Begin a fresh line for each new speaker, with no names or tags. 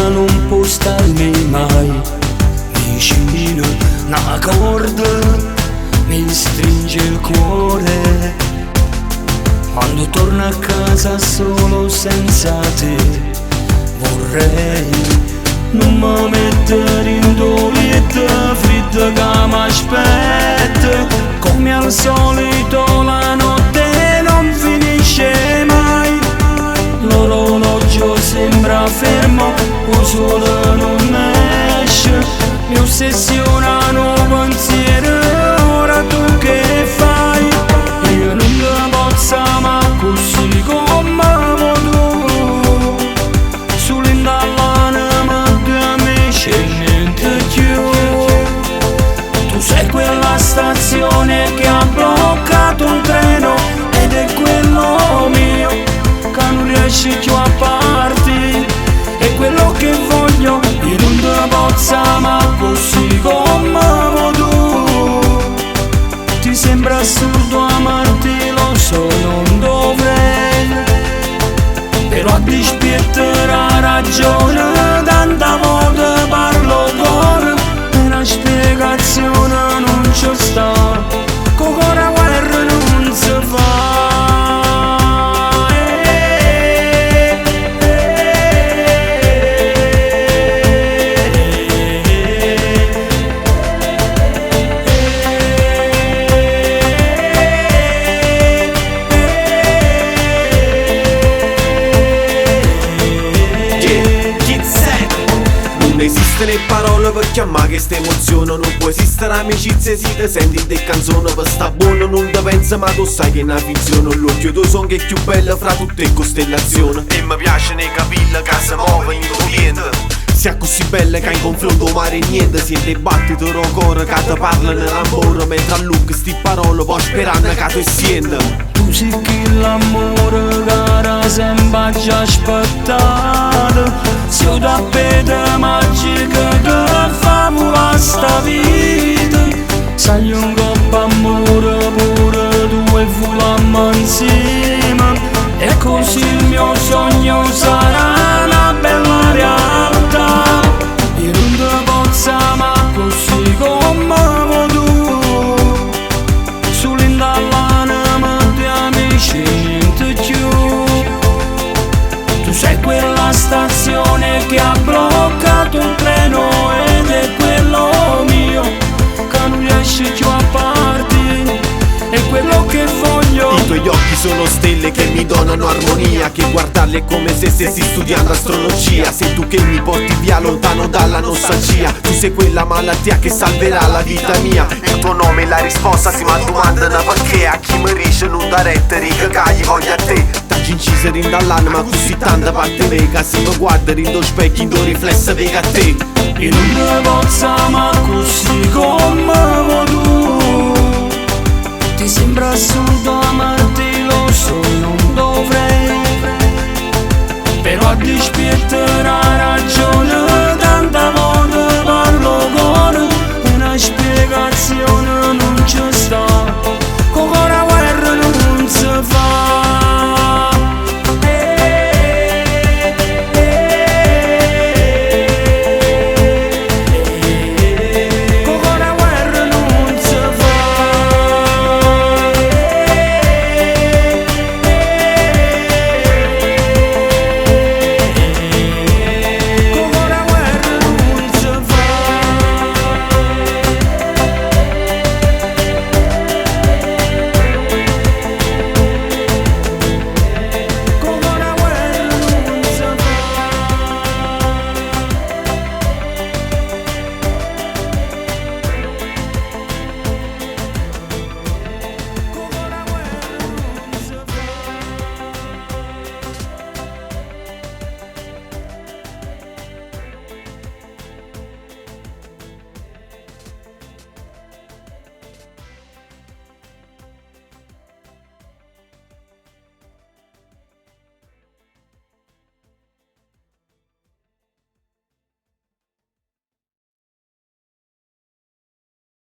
non può starmi mai vicino. Una corda mi stringe il cuore quando torno a casa solo senza te. Vorrei non mi mettere in dolietta fredda che mi aspetta. Come al solito la notte non finisce mai, l'orologio sembra fermo, il sole non esce. Mi ossessionano pensieri, ora tu che fai? Io non ti posso ma così come tu, sull'indallana due amici e niente più. Tu sei quella stazione che ha bloccato un treno ed è quello mio che non riesce più a partire. È quello che voglio, io non te posso ma così come tu. Ti sembra assurdo amarti, lo so, non dovrei, però a dispetto la ragione tanta volte parlo d'oro e una spiegazione non ci sta, con la guerra non si fa.
Non esiste le parole per chiamare questa emozione, non può esistere amicizia se ti senti de canzone. Per sta buono non ti pensa ma tu sai che è una finzione. L'occhio tuo son che è più bello fra tutte le costellazioni, e mi piace nei capelli che si muove in corriente. Sia così bella che in confronto mare niente. Siete i battiti del cuore che ti parlano nell'amore, mentre a lungo sti parole poi sperando che tu sienta.
Tu sei che l'amore cara sembra già aspettato, sei un tappeto magico che fa volare sta vita. Sai un coppo amore pure tu e volammo insieme, e così il mio sogno sarà una bella realtà. Io non te posso ma così come tu, sull'indallana di amici niente più. Tu sei quella stazione che ha bloccato un treno ed è quello mio che non riesce più a partire, è quello che voglio.
I tuoi occhi sono stelle che mi donano armonia, che guardarle è come se stessi studiando astrologia. Sei tu che mi porti via lontano dalla nostalgia, tu sei quella malattia che salverà la vita mia. Il tuo nome è la risposta si mi domandano perché, a chi mi riesce non da rettere che gli voglio a te. T'hai inciso dall'anima così tanta parte vega, se mi guardi in tuo specchio in tuo riflesso vega a te.
Io non te posso ma così come tu, ti sembra assurdo amarti, lo so, non dovrei, però a dispetto la ragione